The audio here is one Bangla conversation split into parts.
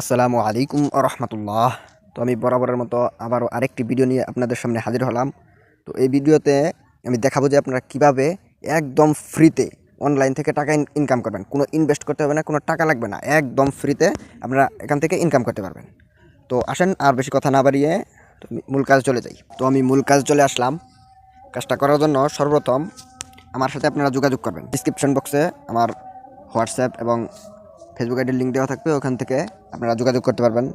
আসসালামু আলাইকুম রহমতুল্লাহ। তো আমি বরাবরের মতো আবারও আরেকটি ভিডিও নিয়ে আপনাদের সামনে হাজির হলাম। তো এই ভিডিওতে আমি দেখাবো যে আপনারা কিভাবে একদম ফ্রিতে অনলাইন থেকে টাকা ইনকাম করবেন। কোনো ইনভেস্ট করতে হবে না, কোনো টাকা লাগবে না, একদম ফ্রিতে আপনারা এখান থেকে ইনকাম করতে পারবেন। তো আসেন আর বেশি কথা না বাড়িয়ে মূল কাজ চলে যাই। তো আমি মূল কাজ চলে আসলাম। কাজটা করার জন্য সর্বপ্রথম আমার সাথে আপনারা যোগাযোগ করবেন। ডিসক্রিপশন বক্সে আমার হোয়াটসঅ্যাপ এবং ফেসবুক আইডির লিঙ্ক দেওয়া থাকবে, ওখান থেকে আপনারা যোগাযোগ করতে পারবেন।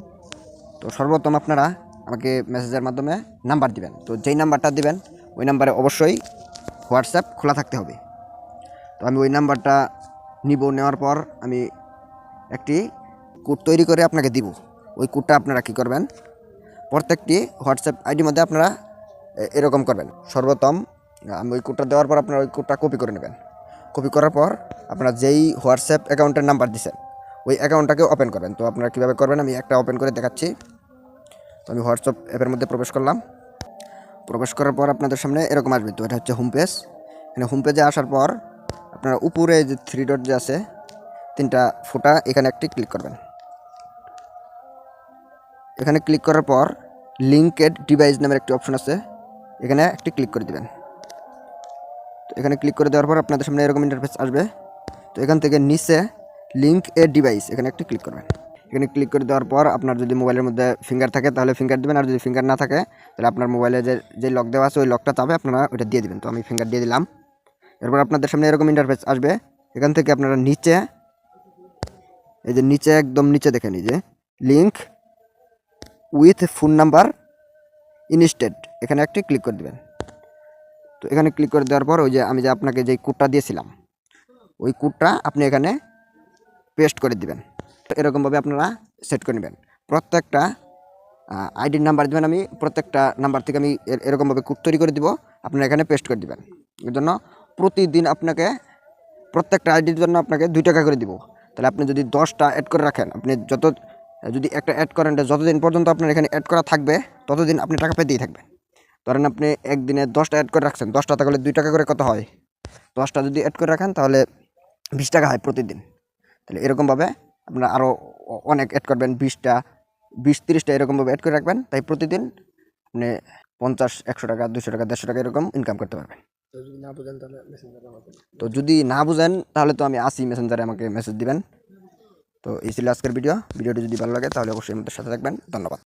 তো সর্বপ্রথম আপনারা আমাকে মেসেজের মাধ্যমে নাম্বার দিবেন। তো যেই নাম্বারটা দিবেন ওই নাম্বারে অবশ্যই হোয়াটসঅ্যাপ খোলা থাকতে হবে। তো আমি ওই নাম্বারটা নেওয়ার পর আমি একটি কোড তৈরি করে আপনাকে দিব। ওই কোডটা আপনারা কী করবেন, প্রত্যেকটি হোয়াটসঅ্যাপ আইডির মধ্যে আপনারা এরকম করবেন। সর্বপ্রথম আমি ওই কোডটা দেওয়ার পর আপনারা ওই কোডটা কপি করে নেবেন। কপি করার পর আপনারা যেই হোয়াটসঅ্যাপ অ্যাকাউন্টের নাম্বার দিচ্ছেন ওই অ্যাকাউন্টটাকে ওপেন করবেন। তো আপনারা কীভাবে করবেন আমি একটা ওপেন করে দেখাচ্ছি। তো আমি হোয়াটসঅ্যাপ অ্যাপের মধ্যে প্রবেশ করলাম। প্রবেশ করার পর আপনাদের সামনে এরকম আসবে। তো এটা হচ্ছে হোম পেজ। এখানে হোম পেজে আসার পর আপনারা উপরে যে 3 ডট যে আছে, 3টা ফোঁটা, এখানে একটি ক্লিক করবেন। এখানে ক্লিক করার পর লিঙ্কেড ডিভাইস নামের একটি অপশন আছে, এখানে একটি ক্লিক করে দেবেন। তো এখানে ক্লিক করে দেওয়ার পর আপনাদের সামনে এরকম ইন্টারফেস আসবে। তো এখান থেকে নিচে লিঙ্ক এ ডিভাইস, এখানে একটি ক্লিক করবেন। এখানে ক্লিক করে দেওয়ার পর আপনার যদি মোবাইলের মধ্যে ফিঙ্গার থাকে তাহলে ফিঙ্গার দেবেন, আর যদি ফিঙ্গার না থাকে তাহলে আপনার মোবাইলে যে লক দেওয়া আছে ওই লকটা চাপে আপনারা ওইটা দিয়ে দেবেন। তো আমি ফিঙ্গার দিয়ে দিলাম। এরপর আপনাদের সামনে এরকম ইন্টারফেস আসবে। এখান থেকে আপনারা নিচে, এই যে নিচে একদম নিচে দেখেন, এই যে link with phone number instead, এখানে একটি ক্লিক করে দেবেন। তো এখানে ক্লিক করে দেওয়ার পর ওই যে আমি যে আপনাকে যেই কোডটা দিয়েছিলাম ওই কোডটা আপনি এখানে পেস্ট করে দিবেন। তো এরকমভাবে আপনারা সেট করে নেবেন। প্রত্যেকটা আইডির নাম্বার দেবেন, আমি প্রত্যেকটা নাম্বার থেকে আমি এরকমভাবে কোড তৈরি করে দিব, আপনারা এখানে পেস্ট করে দিবেন। এর জন্য প্রতিদিন আপনাকে প্রত্যেকটা আইডির জন্য আপনাকে 2 টাকা করে দিব। তাহলে আপনি যদি 10টা অ্যাড করে রাখেন, আপনি যদি একটা অ্যাড করেন, যতদিন পর্যন্ত আপনার এখানে অ্যাড করা থাকবে ততদিন আপনি টাকা পেতেই থাকবেন। ধরেন আপনি একদিনে 10টা অ্যাড করে রাখছেন, 10টা তাহলে 2 টাকা করে কত হয়, 10টা যদি অ্যাড করে রাখেন তাহলে 20 টাকা হয় প্রতিদিন। তাহলে এরকমভাবে আপনারা আরও অনেক অ্যাড করবেন, 20টা 20-30টা এরকমভাবে অ্যাড করে রাখবেন। তাই প্রতিদিন আপনি 50-100 টাকা 200 টাকা 150 টাকা এরকম ইনকাম করতে পারবেন। তো যদি না বুঝেন তাহলে তো আমি আসি, মেসেঞ্জারে আমাকে মেসেজ দিবেন। তো এই ছিল আজকের ভিডিওটি যদি ভালো লাগে তাহলে অবশ্যই আমাদের সাথে থাকবেন। ধন্যবাদ।